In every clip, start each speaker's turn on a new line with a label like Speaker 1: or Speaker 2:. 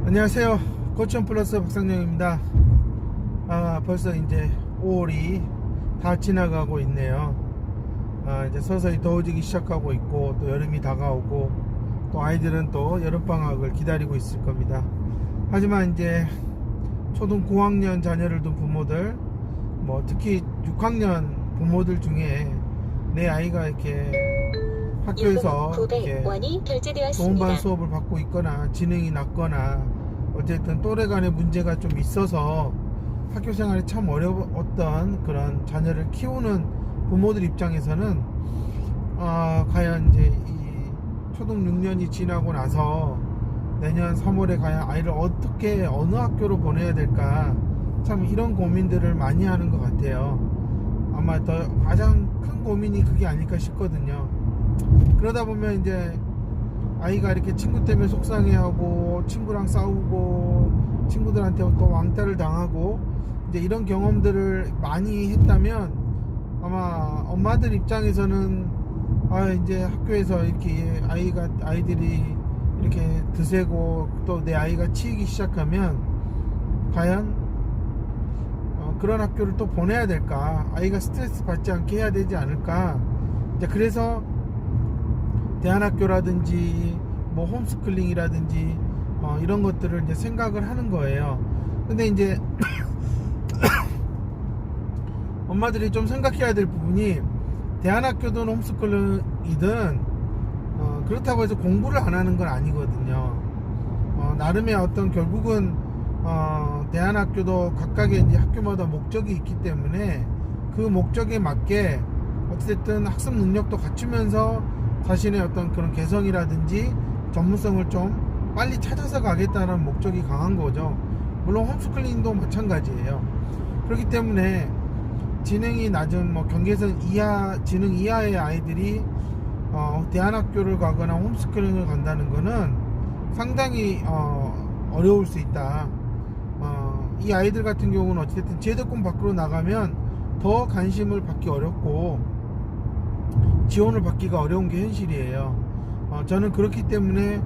Speaker 1: 안녕하세요. 고천 플러스 박상영입니다. 벌써 이제 5월이 다 지나가고 있네요. 이제 서서히 더워지기 시작하고 있고, 또 여름이 다가오고, 또 아이들은 또 여름방학을 기다리고 있을 겁니다. 하지만 이제 초등 고학년 자녀를 둔 부모들, 특히 6학년 부모들 중에 내 아이가 이렇게 학교에서 이렇게 도움반 수업을 받고 있거나 지능이 낮거나 어쨌든 또래 간의 문제가 좀 있어서 학교 생활이 참 어려웠던 그런 자녀를 키우는 부모들 입장에서는 과연 이제 이 초등 6년이 지나고 나서 내년 3월에 과연 아이를 어떻게 어느 학교로 보내야 될까, 참 이런 고민들을 많이 하는 것 같아요. 아마 더 가장 큰 고민이 그게 아닐까 싶거든요. 그러다 보면 이제 아이가 이렇게 친구 때문에 속상해하고, 친구랑 싸우고, 친구들한테 또 왕따를 당하고, 이제 이런 경험들을 많이 했다면 아마 엄마들 입장에서는 이제 학교에서 이렇게 아이들이 이렇게 드세고 또 내 아이가 치이기 시작하면 과연 그런 학교를 또 보내야 될까, 아이가 스트레스 받지 않게 해야 되지 않을까. 이제 그래서 대안학교라든지 홈스쿨링이라든지 이런 것들을 이제 생각을 하는 거예요. 근데 이제 엄마들이 좀 생각해야 될 부분이, 대안학교든 홈스쿨링이든 그렇다고 해서 공부를 안 하는 건 아니거든요. 나름의 어떤 결국은 대안학교도 각각의 이제 학교마다 목적이 있기 때문에 그 목적에 맞게 어쨌든 학습 능력도 갖추면서 자신의 어떤 그런 개성이라든지 전문성을 좀 빨리 찾아서 가겠다는 목적이 강한 거죠. 물론 홈스쿨링도 마찬가지예요. 그렇기 때문에 지능이 낮은 경계선 이하, 지능 이하의 아이들이 대안학교를 가거나 홈스쿨링을 간다는 거는 상당히 어려울 수 있다. 이 아이들 같은 경우는 어쨌든 제도권 밖으로 나가면 더 관심을 받기 어렵고 지원을 받기가 어려운 게 현실이에요. 저는 그렇기 때문에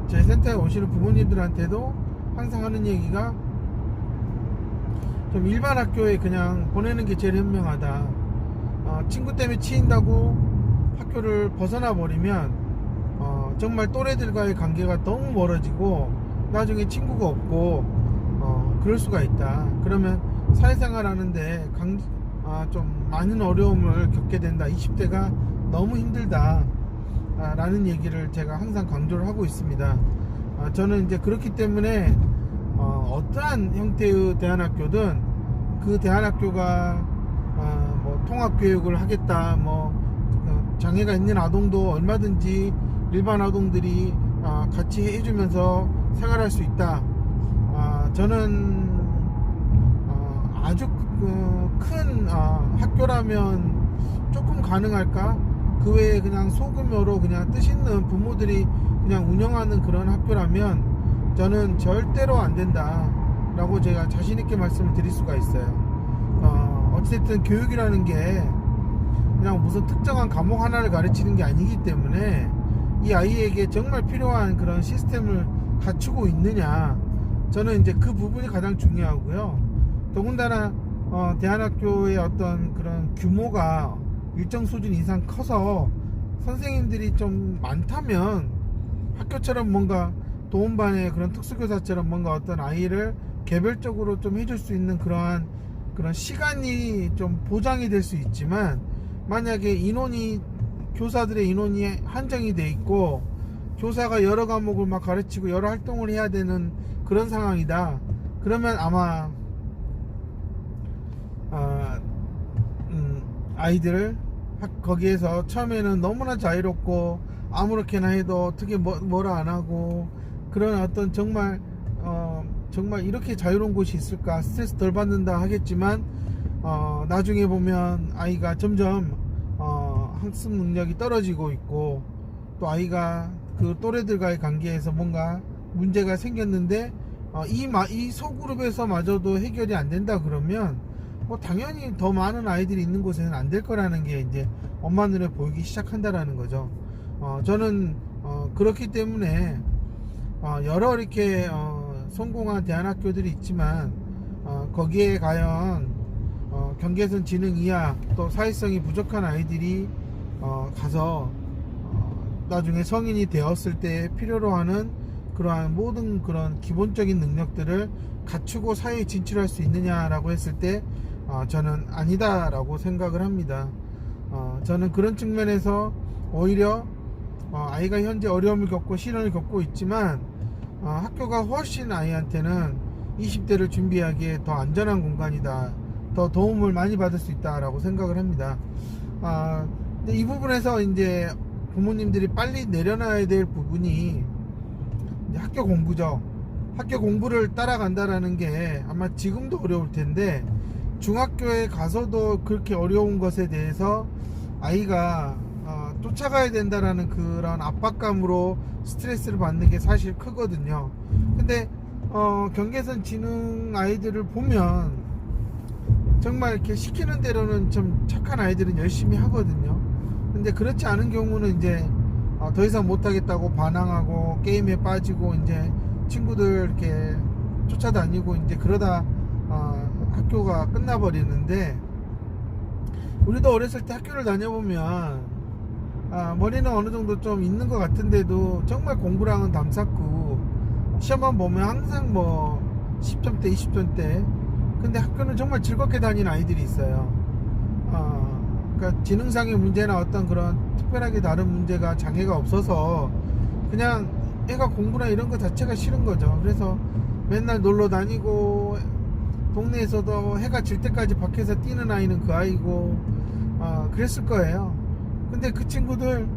Speaker 1: 제 센터에 오시는 부모님들한테도 항상 하는 얘기가, 좀 일반 학교에 그냥 보내는 게 제일 현명하다. 친구 때문에 치인다고 학교를 벗어나 버리면 정말 또래들과의 관계가 너무 멀어지고 나중에 친구가 없고 그럴 수가 있다. 그러면 사회생활 하는데 좀 많은 어려움을 겪게 된다. 20대가 너무 힘들다 라는 얘기를 제가 항상 강조를 하고 있습니다. 저는 이제 그렇기 때문에 어떠한 형태의 대안학교든 그 대안학교가 통합교육을 하겠다, 장애가 있는 아동도 얼마든지 일반 아동들이 같이 해주면서 생활할 수 있다. 저는 아주 큰 학교라면 조금 가능할까? 그 외에 그냥 소규모로 그냥 뜻있는 부모들이 그냥 운영하는 그런 학교라면 저는 절대로 안 된다 라고 제가 자신있게 말씀을 드릴 수가 있어요. 어쨌든 교육이라는 게 그냥 무슨 특정한 과목 하나를 가르치는 게 아니기 때문에 이 아이에게 정말 필요한 그런 시스템을 갖추고 있느냐, 저는 이제 그 부분이 가장 중요하고요. 더군다나 대안학교의 어떤 그런 규모가 일정 수준 이상 커서 선생님들이 좀 많다면 학교처럼 뭔가 도움반의 그런 특수교사처럼 뭔가 어떤 아이를 개별적으로 좀 해줄 수 있는 그런 시간이 좀 보장이 될 수 있지만, 만약에 교사들의 인원이 한정이 돼 있고 교사가 여러 과목을 막 가르치고 여러 활동을 해야 되는 그런 상황이다. 그러면 아마 아이들을 거기에서 처음에는 너무나 자유롭고 아무렇게나 해도 어떻게 뭐라 안 하고 그런 어떤 정말 이렇게 자유로운 곳이 있을까, 스트레스 덜 받는다 하겠지만 나중에 보면 아이가 점점 학습 능력이 떨어지고 있고, 또 아이가 그 또래들과의 관계에서 뭔가 문제가 생겼는데 이 소그룹에서 마저도 해결이 안 된다 그러면 뭐 당연히 더 많은 아이들이 있는 곳에는 안 될 거라는 게 이제 엄마 눈에 보이기 시작한다라는 거죠. 저는 그렇기 때문에 여러 이렇게 성공한 대안학교들이 있지만 거기에 과연 경계선 지능 이하 또 사회성이 부족한 아이들이 가서 나중에 성인이 되었을 때 필요로 하는 그러한 모든 그런 기본적인 능력들을 갖추고 사회에 진출할 수 있느냐라고 했을 때 저는 아니다라고 생각을 합니다. 저는 그런 측면에서 오히려 아이가 현재 어려움을 겪고 시련을 겪고 있지만 학교가 훨씬 아이한테는 20대를 준비하기에 더 안전한 공간이다, 더 도움을 많이 받을 수 있다라고 생각을 합니다. 근데 이 부분에서 이제 부모님들이 빨리 내려놔야 될 부분이 이제 학교 공부죠. 학교 공부를 따라간다라는 게 아마 지금도 어려울 텐데 중학교에 가서도 그렇게 어려운 것에 대해서 아이가 쫓아가야 된다라는 그런 압박감으로 스트레스를 받는 게 사실 크거든요. 근데 경계선 지능 아이들을 보면 정말 이렇게 시키는 대로는 좀 착한 아이들은 열심히 하거든요. 근데 그렇지 않은 경우는 이제 더 이상 못하겠다고 반항하고 게임에 빠지고 이제 친구들 이렇게 쫓아다니고 이제 그러다 학교가 끝나버리는데, 우리도 어렸을 때 학교를 다녀보면 머리는 어느 정도 좀 있는 것 같은데도 정말 공부랑은 담쌓고 시험만 보면 항상 뭐 10점대 20점대, 근데 학교는 정말 즐겁게 다니는 아이들이 있어요. 그러니까 지능상의 문제나 어떤 그런 특별하게 다른 문제가 장애가 없어서 그냥 애가 공부나 이런 거 자체가 싫은 거죠. 그래서 맨날 놀러 다니고 동네에서도 해가 질 때까지 밖에서 뛰는 아이는 그 아이고 그랬을 거예요. 근데 그 친구들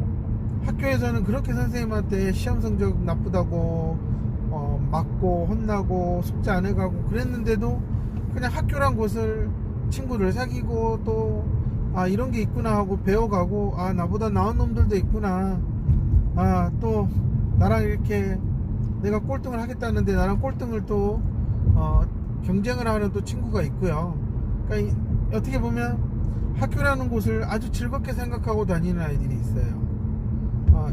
Speaker 1: 학교에서는 그렇게 선생님한테 시험 성적 나쁘다고 맞고 혼나고 숙제 안 해가고 그랬는데도 그냥 학교란 곳을 친구를 사귀고 또 이런 게 있구나 하고 배워가고 나보다 나은 놈들도 있구나, 또 나랑 이렇게 내가 꼴등을 하겠다는데 나랑 꼴등을 또 경쟁을 하는 또 친구가 있고요. 그러니까 어떻게 보면 학교라는 곳을 아주 즐겁게 생각하고 다니는 아이들이 있어요.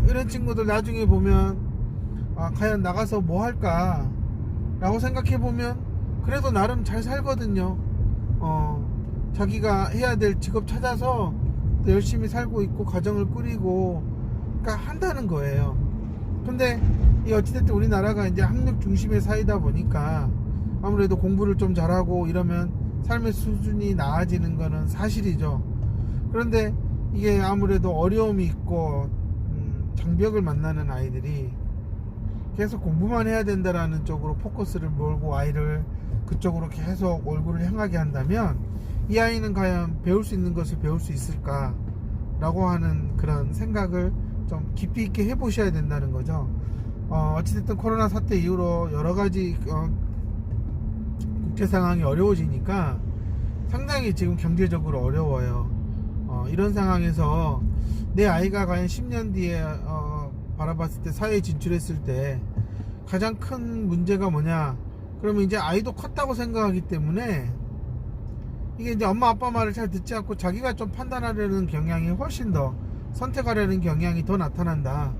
Speaker 1: 이런 친구들 나중에 보면 과연 나가서 뭐 할까 라고 생각해 보면 그래도 나름 잘 살거든요. 자기가 해야 될 직업 찾아서 열심히 살고 있고 가정을 꾸리고 그러니까 한다는 거예요. 근데 어찌됐든 우리나라가 이제 학력 중심의 사회다 보니까 아무래도 공부를 좀 잘하고 이러면 삶의 수준이 나아지는 거는 사실이죠. 그런데 이게 아무래도 어려움이 있고 장벽을 만나는 아이들이 계속 공부만 해야 된다라는 쪽으로 포커스를 몰고 아이를 그쪽으로 계속 얼굴을 향하게 한다면 이 아이는 과연 배울 수 있는 것을 배울 수 있을까 라고 하는 그런 생각을 좀 깊이 있게 해보셔야 된다는 거죠. 어찌됐든 코로나 사태 이후로 여러가지 국제 상황이 어려워지니까 상당히 지금 경제적으로 어려워요. 이런 상황에서 내 아이가 과연 10년 뒤에 바라봤을 때 사회에 진출했을 때 가장 큰 문제가 뭐냐, 그러면 이제 아이도 컸다고 생각하기 때문에 이게 이제 엄마 아빠 말을 잘 듣지 않고 자기가 좀 판단하려는 경향이 훨씬 더 선택하려는 경향이 더 나타난다.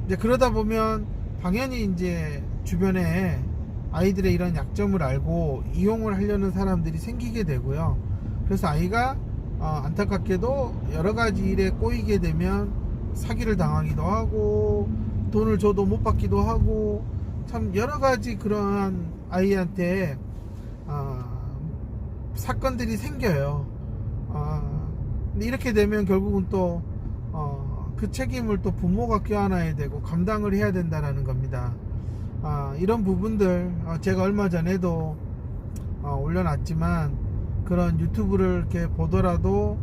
Speaker 1: 이제 그러다 보면 당연히 이제 주변에 아이들의 이런 약점을 알고 이용을 하려는 사람들이 생기게 되고요. 그래서 아이가 안타깝게도 여러 가지 일에 꼬이게 되면 사기를 당하기도 하고 돈을 줘도 못 받기도 하고 참 여러 가지 그러한 아이한테 사건들이 생겨요. 근데 이렇게 되면 결국은 또 그 책임을 또 부모가 껴안아야 되고 감당을 해야 된다는 겁니다. 이런 부분들 제가 얼마 전에도 올려놨지만 그런 유튜브를 이렇게 보더라도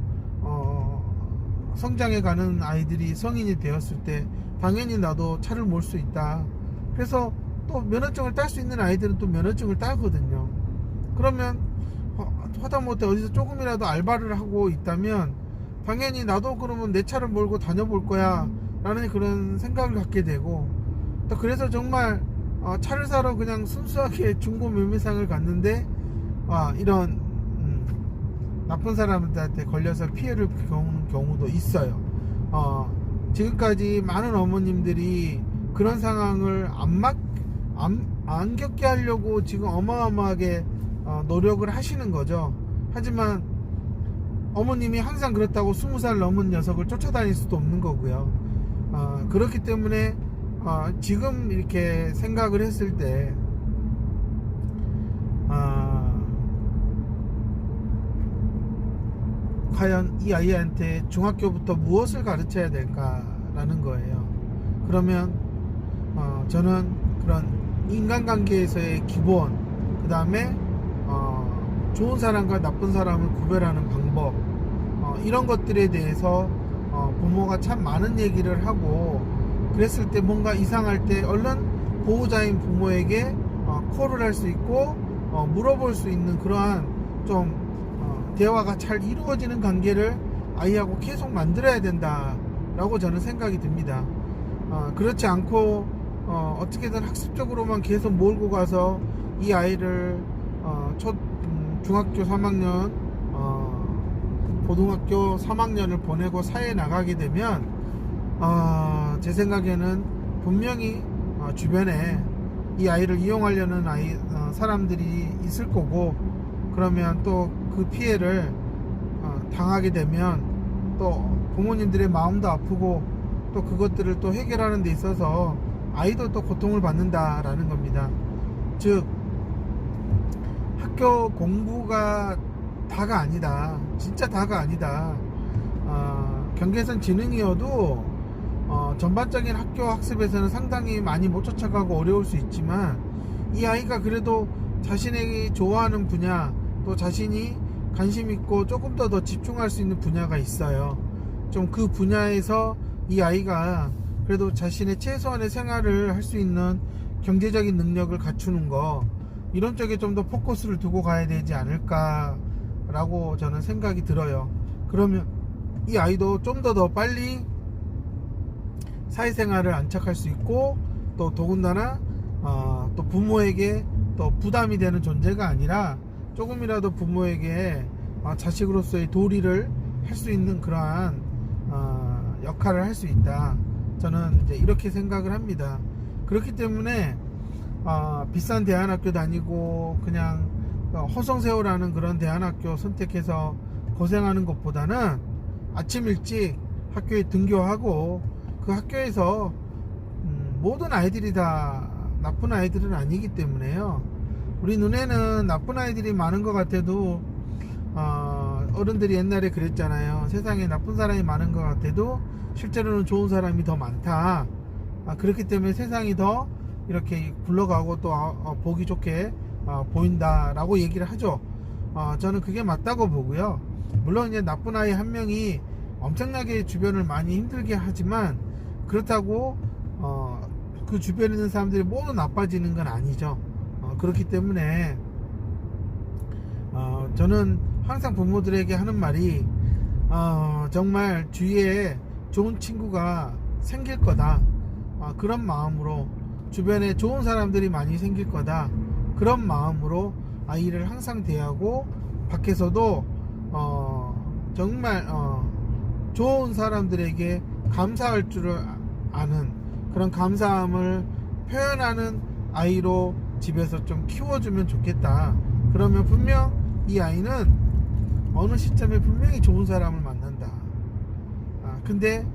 Speaker 1: 성장해가는 아이들이 성인이 되었을 때 당연히 나도 차를 몰 수 있다. 그래서 또 면허증을 딸 수 있는 아이들은 또 면허증을 따거든요. 그러면 하다못해 어디서 조금이라도 알바를 하고 있다면 당연히 나도 그러면 내 차를 몰고 다녀볼 거야 라는 그런 생각을 갖게 되고, 또 그래서 정말 차를 사러 그냥 순수하게 중고 매매상을 갔는데 이런 나쁜 사람들한테 걸려서 피해를 겪는 경우도 있어요. 지금까지 많은 어머님들이 그런 상황을 안 겪게 하려고 지금 어마어마하게 노력을 하시는 거죠. 하지만 어머님이 항상 그렇다고 20살 넘은 녀석을 쫓아다닐 수도 없는 거고요. 그렇기 때문에 지금 이렇게 생각을 했을 때 과연 이 아이한테 중학교부터 무엇을 가르쳐야 될까라는 거예요. 그러면 저는 그런 인간관계에서의 기본, 그 다음에 좋은 사람과 나쁜 사람을 구별하는 방법, 이런 것들에 대해서 부모가 참 많은 얘기를 하고, 그랬을 때 뭔가 이상할 때 얼른 보호자인 부모에게 콜을 할 수 있고 물어볼 수 있는 그러한 좀 대화가 잘 이루어지는 관계를 아이하고 계속 만들어야 된다라고 저는 생각이 듭니다. 그렇지 않고 어떻게든 학습적으로만 계속 몰고 가서 이 아이를 중학교 3학년 고등학교 3학년을 보내고 사회에 나가게 되면 제 생각에는 분명히 주변에 이 아이를 이용하려는 사람들이 있을 거고, 그러면 또 그 피해를 당하게 되면 또 부모님들의 마음도 아프고, 또 그것들을 또 해결하는 데 있어서 아이도 또 고통을 받는다라는 겁니다. 즉 학교 공부가 다가 아니다, 진짜 다가 아니다. 경계선 지능이어도 전반적인 학교 학습에서는 상당히 많이 못 쫓아가고 어려울 수 있지만, 이 아이가 그래도 자신에게 좋아하는 분야, 또 자신이 관심 있고 조금 더 집중할 수 있는 분야가 있어요. 좀 그 분야에서 이 아이가 그래도 자신의 최소한의 생활을 할 수 있는 경제적인 능력을 갖추는 거, 이런 쪽에 좀 더 포커스를 두고 가야 되지 않을까 라고 저는 생각이 들어요. 그러면 이 아이도 좀 더 빨리 사회생활을 안착할 수 있고, 또 더군다나 또 부모에게 또 부담이 되는 존재가 아니라 조금이라도 부모에게 자식으로서의 도리를 할 수 있는 그러한 역할을 할 수 있다. 저는 이제 이렇게 생각을 합니다. 그렇기 때문에 비싼 대안학교 다니고 그냥 허송세월하는 그런 대안학교 선택해서 고생하는 것보다는 아침 일찍 학교에 등교하고, 그 학교에서 모든 아이들이 다 나쁜 아이들은 아니기 때문에요. 우리 눈에는 나쁜 아이들이 많은 것 같아도 어른들이 옛날에 그랬잖아요. 세상에 나쁜 사람이 많은 것 같아도 실제로는 좋은 사람이 더 많다. 그렇기 때문에 세상이 더 이렇게 굴러가고 또 보기 좋게 보인다라고 얘기를 하죠. 저는 그게 맞다고 보고요. 물론 이제 나쁜 아이 한 명이 엄청나게 주변을 많이 힘들게 하지만, 그렇다고 그 주변에 있는 사람들이 모두 나빠지는 건 아니죠. 그렇기 때문에 저는 항상 부모들에게 하는 말이 정말 주위에 좋은 친구가 생길 거다, 그런 마음으로, 주변에 좋은 사람들이 많이 생길 거다, 그런 마음으로 아이를 항상 대하고, 밖에서도 정말 좋은 사람들에게 감사할 줄을 아는 그런 감사함을 표현하는 아이로 집에서 좀 키워주면 좋겠다. 그러면 분명 이 아이는 어느 시점에 분명히 좋은 사람을 만난다. 근데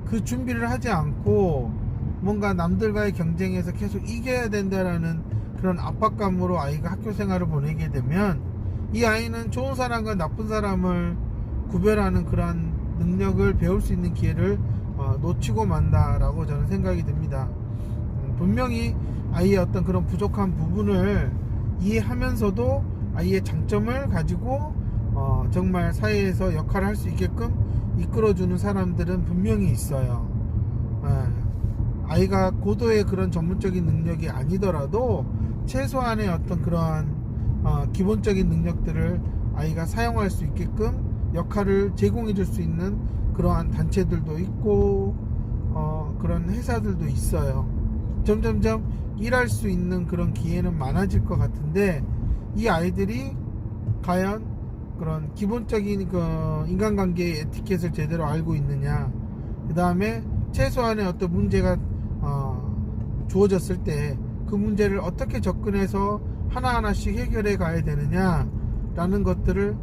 Speaker 1: 그 준비를 하지 않고 뭔가 남들과의 경쟁에서 계속 이겨야 된다라는 그런 압박감으로 아이가 학교 생활을 보내게 되면, 이 아이는 좋은 사람과 나쁜 사람을 구별하는 그런 능력을 배울 수 있는 기회를 놓치고 만다라고 저는 생각이 듭니다. 분명히 아이의 어떤 그런 부족한 부분을 이해하면서도 아이의 장점을 가지고 정말 사회에서 역할을 할 수 있게끔 이끌어주는 사람들은 분명히 있어요. 아이가 고도의 그런 전문적인 능력이 아니더라도 최소한의 어떤 그런 기본적인 능력들을 아이가 사용할 수 있게끔 역할을 제공해 줄 수 있는 그러한 단체들도 있고 그런 회사들도 있어요. 점점점 일할 수 있는 그런 기회는 많아질 것 같은데, 이 아이들이 과연 그런 기본적인 그 인간관계의 에티켓을 제대로 알고 있느냐, 그 다음에 최소한의 어떤 문제가 주어졌을 때 그 문제를 어떻게 접근해서 하나하나씩 해결해 가야 되느냐 라는 것들을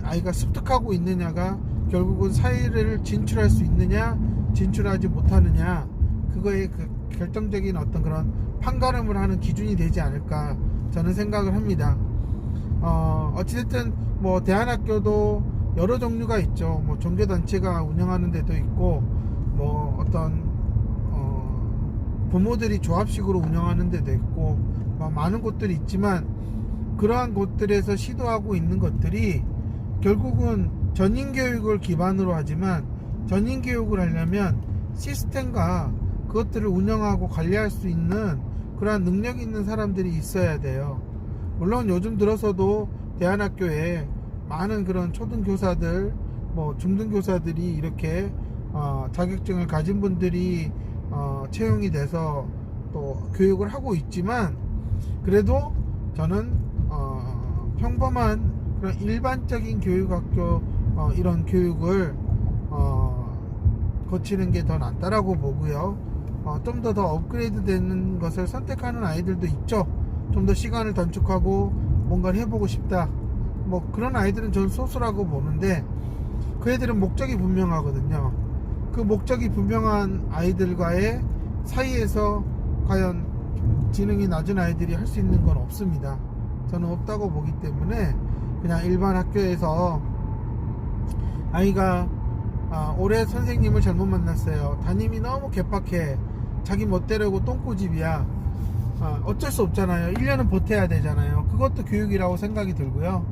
Speaker 1: 아이가 습득하고 있느냐가 결국은 사회를 진출할 수 있느냐 진출하지 못하느냐, 그거에 그 결정적인 어떤 그런 판가름을 하는 기준이 되지 않을까 저는 생각을 합니다. 어찌됐든 뭐 대안학교도 여러 종류가 있죠. 뭐 종교단체가 운영하는 데도 있고, 뭐 어떤 부모들이 조합식으로 운영하는 데도 있고, 많은 곳들이 있지만, 그러한 곳들에서 시도하고 있는 것들이 결국은 전인교육을 기반으로 하지만, 전인교육을 하려면 시스템과 그것들을 운영하고 관리할 수 있는 그러한 능력 있는 사람들이 있어야 돼요. 물론 요즘 들어서도 대안학교에 많은 그런 초등교사들, 뭐 중등교사들이 이렇게 자격증을 가진 분들이 채용이 돼서 또 교육을 하고 있지만, 그래도 저는 평범한 그런 일반적인 교육학교 이런 교육을 거치는 게 더 낫다라고 보고요. 좀 더 업그레이드 되는 것을 선택하는 아이들도 있죠. 좀 더 시간을 단축하고 뭔가를 해보고 싶다, 뭐 그런 아이들은 저는 소수라고 보는데, 그 애들은 목적이 분명하거든요. 그 목적이 분명한 아이들과의 사이에서 과연 지능이 낮은 아이들이 할 수 있는 건 없습니다. 저는 없다고 보기 때문에 그냥 일반 학교에서 아이가 올해 선생님을 잘못 만났어요. 담임이 너무 개빡해, 자기 멋대로고 똥꼬집이야. 어쩔 수 없잖아요. 1년은 버텨야 되잖아요. 그것도 교육이라고 생각이 들고요.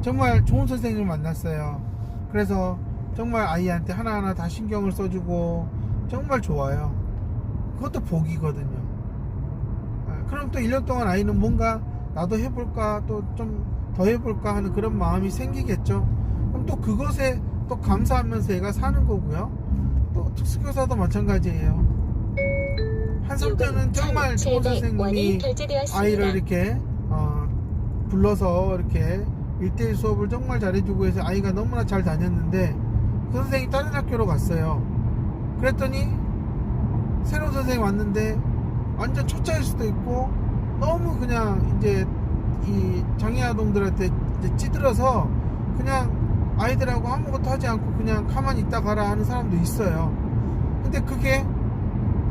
Speaker 1: 정말 좋은 선생님을 만났어요. 그래서 정말 아이한테 하나하나 다 신경을 써주고 정말 좋아요. 그것도 복이거든요. 그럼 또 1년 동안 아이는 뭔가 나도 해볼까, 또 좀 더 해볼까 하는 그런 마음이 생기겠죠. 그럼 또 그것에 또 감사하면서 얘가 사는 거고요. 또 특수교사도 마찬가지예요. 한참 때는 정말 좋은 선생님이 아이를 이렇게 불러서 이렇게 1대1 수업을 정말 잘해주고 해서 아이가 너무나 잘 다녔는데, 그 선생님이 다른 학교로 갔어요. 그랬더니 새로운 선생님이 왔는데 완전 초짜일 수도 있고, 너무 그냥 이제 이 장애아동들한테 이제 찌들어서 그냥 아이들하고 아무것도 하지 않고 그냥 가만히 있다 가라 하는 사람도 있어요. 근데 그게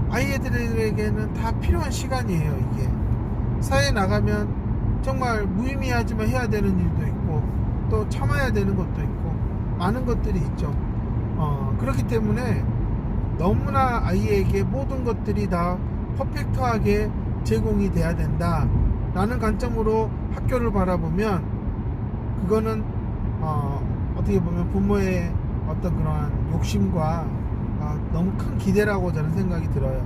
Speaker 1: 아이들에게는 다 필요한 시간이에요. 이게 사회에 나가면 정말 무의미하지만 해야 되는 일도 있고, 또 참아야 되는 것도 있고, 많은 것들이 있죠. 그렇기 때문에 너무나 아이에게 모든 것들이 다 퍼펙트하게 제공이 돼야 된다 라는 관점으로 학교를 바라보면, 그거는 어떻게 보면 부모의 어떤 그러한 욕심과 너무 큰 기대라고 저는 생각이 들어요.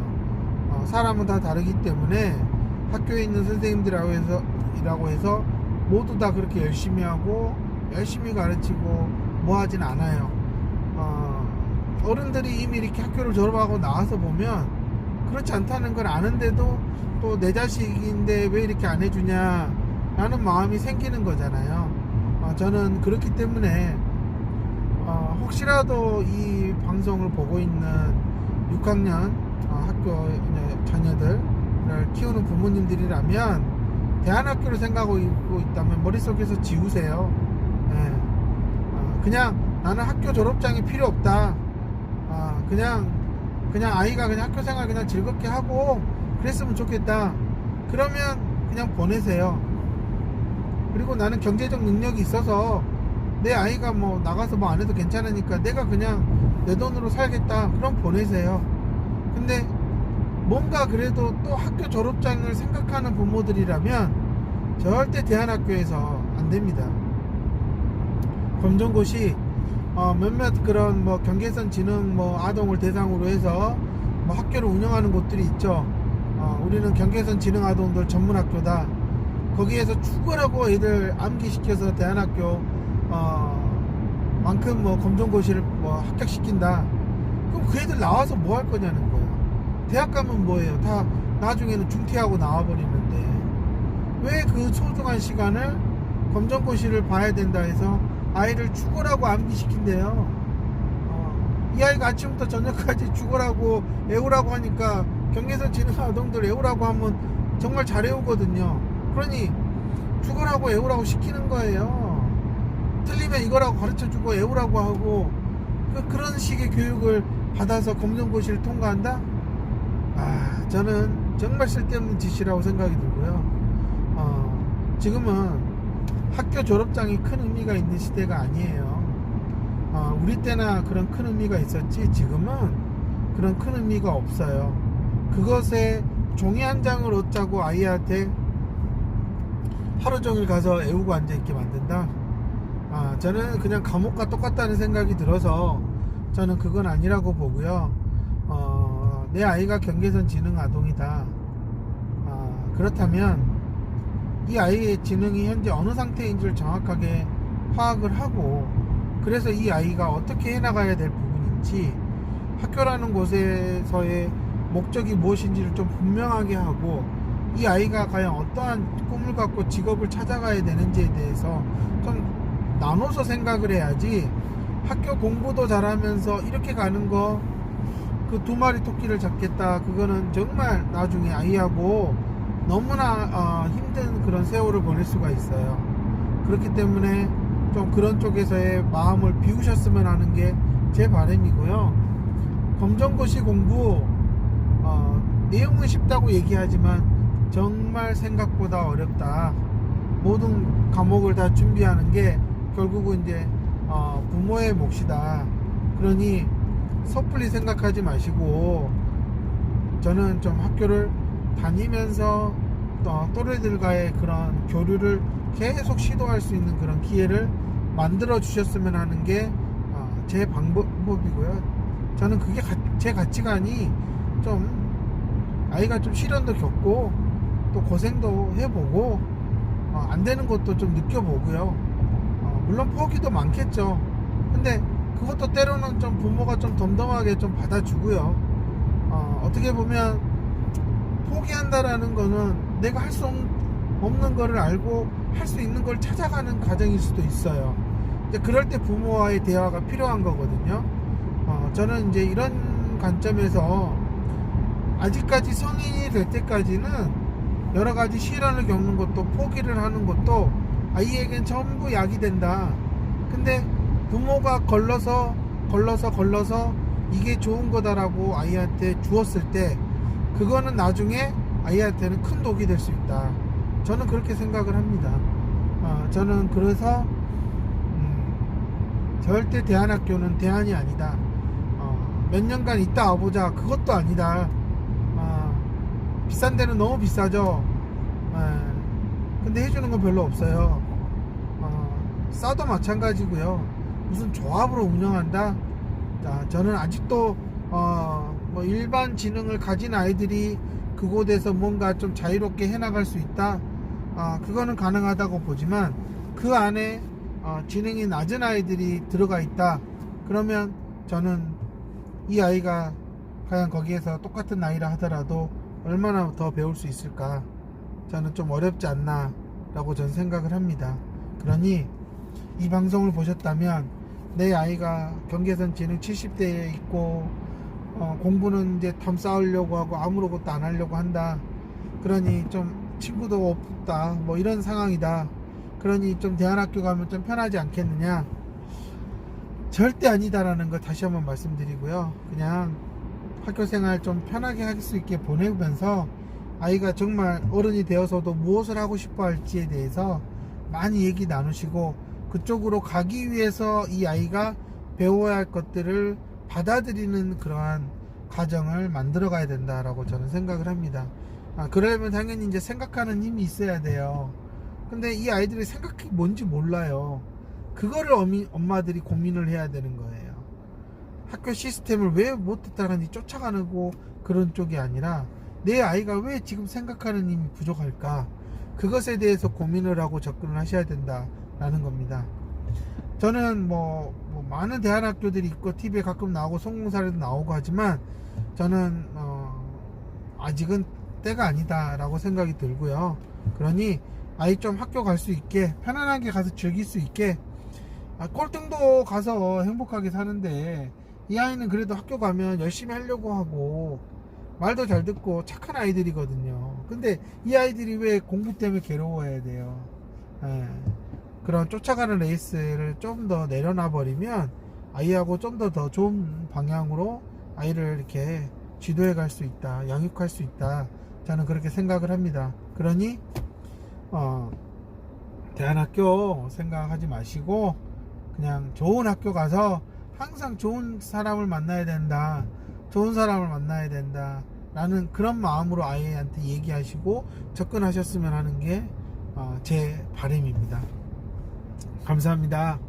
Speaker 1: 사람은 다 다르기 때문에 학교에 있는 선생님들이라고 해서 모두 다 그렇게 열심히 하고 열심히 가르치고 뭐 하진 않아요. 어른들이 이미 이렇게 학교를 졸업하고 나와서 보면 그렇지 않다는 걸 아는데도 또 내 자식인데 왜 이렇게 안 해주냐 라는 마음이 생기는 거잖아요. 저는 그렇기 때문에 혹시라도 이 방송을 보고 있는 6학년 학교 자녀들을 키우는 부모님들이라면 대안학교를 생각하고 있다면 머릿속에서 지우세요. 그냥 나는 학교 졸업장이 필요 없다. 그냥 아이가 그냥 학교 생활 그냥 즐겁게 하고 그랬으면 좋겠다. 그러면 그냥 보내세요. 그리고 나는 경제적 능력이 있어서 내 아이가 뭐 나가서 뭐 안 해도 괜찮으니까 내가 그냥 내 돈으로 살겠다. 그럼 보내세요. 근데 뭔가 그래도 또 학교 졸업장을 생각하는 부모들이라면 절대 대안학교에서 안 됩니다. 검정고시 몇몇 그런 뭐 경계선 지능 뭐 아동을 대상으로 해서 뭐 학교를 운영하는 곳들이 있죠. 우리는 경계선 지능 아동들 전문 학교다. 거기에서 죽으라고 애들 암기시켜서 대안학교 만큼 뭐 검정고시를 뭐 합격시킨다. 그럼 그 애들 나와서 뭐 할 거냐는 거예요. 대학 가면 뭐예요? 다 나중에는 중퇴하고 나와버리는데 왜 그 소중한 시간을 검정고시를 봐야 된다 해서 아이를 죽으라고 암기시킨대요. 이 아이가 아침부터 저녁까지 죽으라고 애우라고 하니까 경계선 지능 아동들 애우라고 하면 정말 잘 애우거든요. 그러니 죽으라고 애우라고 시키는 거예요. 틀리면 이거라고 가르쳐주고 애우라고 하고 그런 식의 교육을 받아서 검정고시를 통과한다? 저는 정말 쓸데없는 짓이라고 생각이 들고요. 지금은 학교 졸업장이 큰 의미가 있는 시대가 아니에요. 우리 때나 그런 큰 의미가 있었지 지금은 그런 큰 의미가 없어요. 그것에 종이 한 장을 얻자고 아이한테 하루 종일 가서 애우고 앉아있게 만든다? 저는 그냥 감옥과 똑같다는 생각이 들어서 저는 그건 아니라고 보고요. 내 아이가 경계선 지능 아동이다. 그렇다면 이 아이의 지능이 현재 어느 상태인지를 정확하게 파악을 하고 그래서 이 아이가 어떻게 해나가야 될 부분인지 학교라는 곳에서의 목적이 무엇인지를 좀 분명하게 하고 이 아이가 과연 어떠한 꿈을 갖고 직업을 찾아가야 되는지에 대해서 좀 나눠서 생각을 해야지 학교 공부도 잘하면서 이렇게 가는 거 그 두 마리 토끼를 잡겠다 그거는 정말 나중에 아이하고 너무나 힘든 그런 세월을 보낼 수가 있어요. 그렇기 때문에 좀 그런 쪽에서의 마음을 비우셨으면 하는 게 제 바람이고요. 검정고시 공부 내용은 쉽다고 얘기하지만 정말 생각보다 어렵다. 모든 과목을 다 준비하는 게 결국은 이제 부모의 몫이다. 그러니 섣불리 생각하지 마시고 저는 좀 학교를 다니면서 또래들과의 그런 교류를 계속 시도할 수 있는 그런 기회를 만들어 주셨으면 하는 게 제 방법이고요. 저는 그게 제 가치관이 좀 아이가 좀 시련도 겪고 또 고생도 해보고 안 되는 것도 좀 느껴보고요. 물론 포기도 많겠죠. 근데 그것도 때로는 좀 부모가 좀 덤덤하게 좀 받아주고요. 어떻게 보면 포기한다라는 거는 내가 할 수 없는 거를 알고 할 수 있는 걸 찾아가는 과정일 수도 있어요. 이제 그럴 때 부모와의 대화가 필요한 거거든요. 저는 이제 이런 관점에서 아직까지 성인이 될 때까지는 여러 가지 시련을 겪는 것도 포기를 하는 것도 아이에겐 전부 약이 된다. 근데 부모가 걸러서 이게 좋은 거다라고 아이한테 주었을 때 그거는 나중에 아이한테는 큰 독이 될 수 있다. 저는 그렇게 생각을 합니다. 저는 그래서 절대 대안학교는 대안이 아니다. 몇 년간 있다 와보자 그것도 아니다. 비싼 데는 너무 비싸죠. 근데 해주는 건 별로 없어요. 싸도 마찬가지고요. 무슨 조합으로 운영한다? 저는 아직도 뭐 일반 지능을 가진 아이들이 그곳에서 뭔가 좀 자유롭게 해나갈 수 있다. 그거는 가능하다고 보지만 그 안에 지능이 낮은 아이들이 들어가 있다. 그러면 저는 이 아이가 과연 거기에서 똑같은 나이라 하더라도 얼마나 더 배울 수 있을까? 저는 좀 어렵지 않나 라고 저는 생각을 합니다. 그러니 이 방송을 보셨다면 내 아이가 경계선 지능 70대에 있고 공부는 이제 탐 쌓으려고 하고 아무것도 안 하려고 한다. 그러니 좀 친구도 없다. 뭐 이런 상황이다. 그러니 좀 대안학교 가면 좀 편하지 않겠느냐? 절대 아니다라는 거 다시 한번 말씀드리고요. 그냥 학교생활 좀 편하게 할 수 있게 보내면서 아이가 정말 어른이 되어서도 무엇을 하고 싶어 할지에 대해서 많이 얘기 나누시고 그쪽으로 가기 위해서 이 아이가 배워야 할 것들을 받아들이는 그러한 과정을 만들어 가야 된다라고 저는 생각을 합니다. 그러려면 당연히 이제 생각하는 힘이 있어야 돼요. 근데 이 아이들이 생각이 뭔지 몰라요. 그거를 엄마들이 고민을 해야 되는 거예요. 학교 시스템을 왜 못 따라가는지 쫓아가고 그런 쪽이 아니라 내 아이가 왜 지금 생각하는 힘이 부족할까? 그것에 대해서 고민을 하고 접근을 하셔야 된다라는 겁니다. 저는 뭐 많은 대안학교들이 있고 TV에 가끔 나오고 성공 사례도 나오고 하지만 저는 아직은 때가 아니다 라고 생각이 들고요. 그러니 아이 좀 학교 갈 수 있게 편안하게 가서 즐길 수 있게, 꼴등도 가서 행복하게 사는데 이 아이는 그래도 학교 가면 열심히 하려고 하고 말도 잘 듣고 착한 아이들이거든요. 근데 이 아이들이 왜 공부 때문에 괴로워해야 돼요? 예. 그런 쫓아가는 레이스를 좀 더 내려놔 버리면 아이하고 좀 더 좋은 방향으로 아이를 이렇게 지도해 갈 수 있다, 양육할 수 있다, 저는 그렇게 생각을 합니다. 그러니 대안학교 생각하지 마시고 그냥 좋은 학교 가서 항상 좋은 사람을 만나야 된다, 좋은 사람을 만나야 된다 라는 그런 마음으로 아이한테 얘기하시고 접근하셨으면 하는 게 제 바람입니다. 감사합니다.